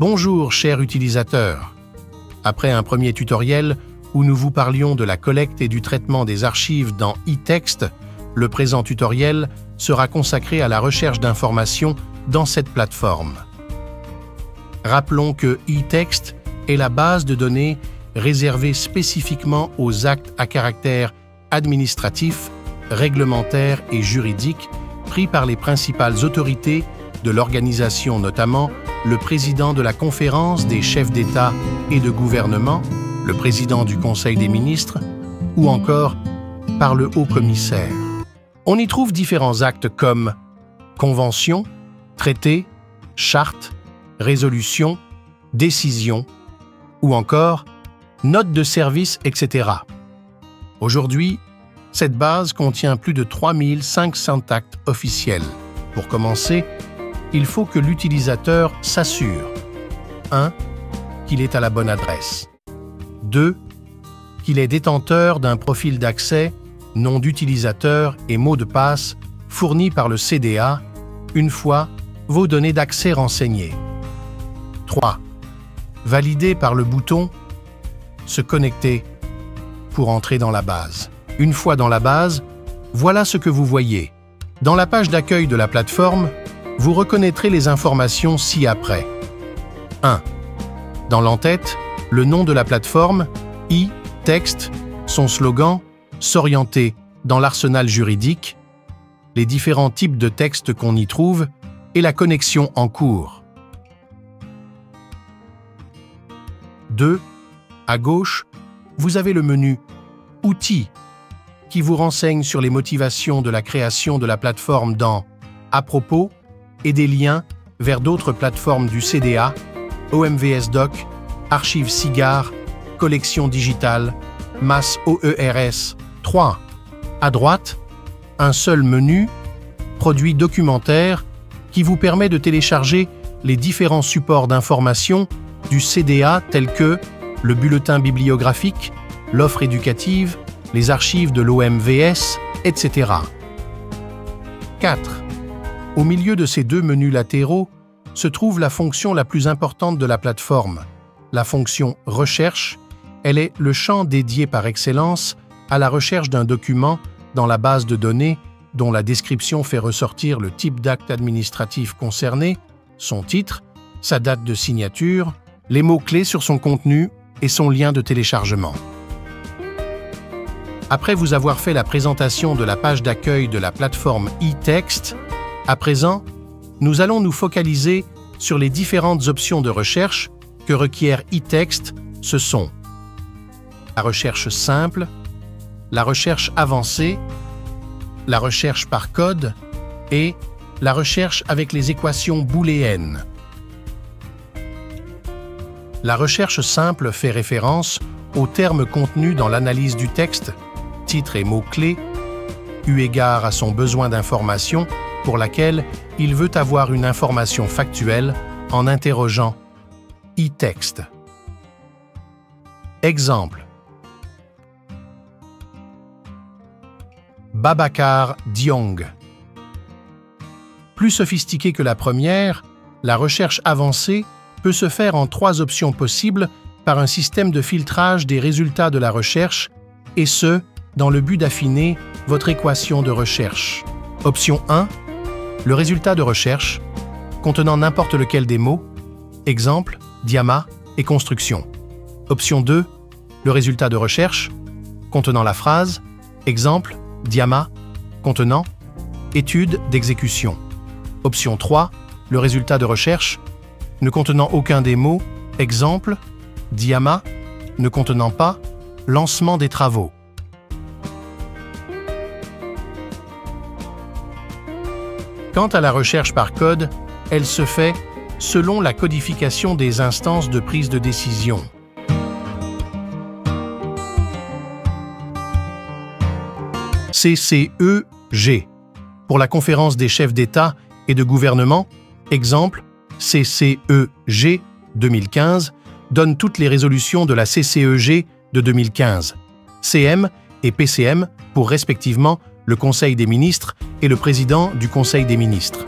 Bonjour, chers utilisateurs. Après un premier tutoriel où nous vous parlions de la collecte et du traitement des archives dans eText, le présent tutoriel sera consacré à la recherche d'informations dans cette plateforme. Rappelons que eText est la base de données réservée spécifiquement aux actes à caractère administratif, réglementaire et juridique pris par les principales autorités de l'organisation, notamment le président de la conférence des chefs d'État et de gouvernement, le président du Conseil des ministres, ou encore par le haut-commissaire. On y trouve différents actes comme conventions, traités, chartes, résolutions, décisions, ou encore notes de service, etc. Aujourd'hui, cette base contient plus de 3500 actes officiels. Pour commencer, il faut que l'utilisateur s'assure 1. Qu'il est à la bonne adresse. 2. Qu'il est détenteur d'un profil d'accès, nom d'utilisateur et mot de passe fournis par le CDA une fois vos données d'accès renseignées. 3. Valider par le bouton « Se connecter » pour entrer dans la base. Une fois dans la base, voilà ce que vous voyez. Dans la page d'accueil de la plateforme, vous reconnaîtrez les informations ci-après. 1. Dans l'entête, le nom de la plateforme, eText, son slogan, s'orienter dans l'arsenal juridique, les différents types de textes qu'on y trouve et la connexion en cours. 2. À gauche, vous avez le menu « Outils » qui vous renseigne sur les motivations de la création de la plateforme dans « À propos » et des liens vers d'autres plateformes du CDA, OMVS Doc, Archives SIGAR, Collection digitale, MAS OERS. 3. À droite, un seul menu, Produits documentaires, qui vous permet de télécharger les différents supports d'information du CDA tels que le bulletin bibliographique, l'offre éducative, les archives de l'OMVS, etc. 4. Au milieu de ces deux menus latéraux se trouve la fonction la plus importante de la plateforme, la fonction « Recherche ». Elle est le champ dédié par excellence à la recherche d'un document dans la base de données dont la description fait ressortir le type d'acte administratif concerné, son titre, sa date de signature, les mots-clés sur son contenu et son lien de téléchargement. Après vous avoir fait la présentation de la page d'accueil de la plateforme eText, à présent, nous allons nous focaliser sur les différentes options de recherche que requiert eText. Ce sont la recherche simple, la recherche avancée, la recherche par code et la recherche avec les équations booléennes. La recherche simple fait référence aux termes contenus dans l'analyse du texte, titres et mots-clés, eu égard à son besoin d'information pour laquelle il veut avoir une information factuelle en interrogeant eText. Exemple. Babacar Diong. Plus sophistiquée que la première, la recherche avancée peut se faire en 3 options possibles par un système de filtrage des résultats de la recherche, et ce, dans le but d'affiner votre équation de recherche. Option 1. Le résultat de recherche, contenant n'importe lequel des mots, exemple, diamant et construction. Option 2. Le résultat de recherche, contenant la phrase, exemple, diamant, contenant, étude d'exécution. Option 3. Le résultat de recherche, ne contenant aucun des mots, exemple, diamant, ne contenant pas, lancement des travaux. Quant à la recherche par code, elle se fait selon la codification des instances de prise de décision. CCEG, pour la conférence des chefs d'État et de gouvernement, exemple, CCEG 2015, donne toutes les résolutions de la CCEG de 2015. CM et PCM pour respectivement le Conseil des ministres et le président du Conseil des ministres.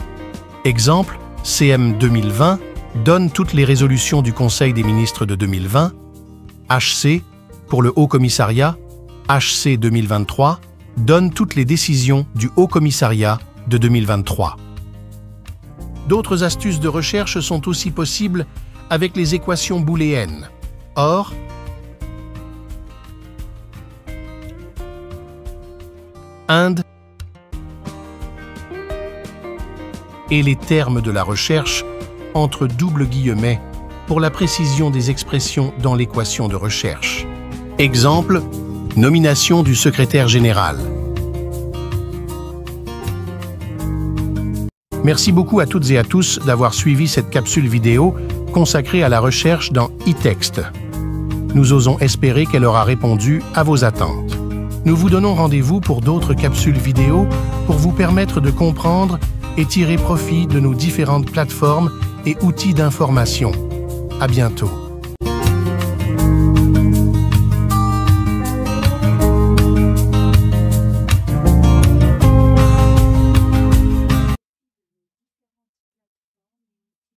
Exemple, CM 2020 donne toutes les résolutions du Conseil des ministres de 2020, HC, pour le Haut Commissariat, HC 2023, donne toutes les décisions du Haut Commissariat de 2023. D'autres astuces de recherche sont aussi possibles avec les équations booléennes. Or, Inde et les termes de la recherche entre double guillemets pour la précision des expressions dans l'équation de recherche. Exemple, nomination du secrétaire général. Merci beaucoup à toutes et à tous d'avoir suivi cette capsule vidéo consacrée à la recherche dans e-text. Nous osons espérer qu'elle aura répondu à vos attentes. Nous vous donnons rendez-vous pour d'autres capsules vidéo pour vous permettre de comprendre et tirer profit de nos différentes plateformes et outils d'information. À bientôt.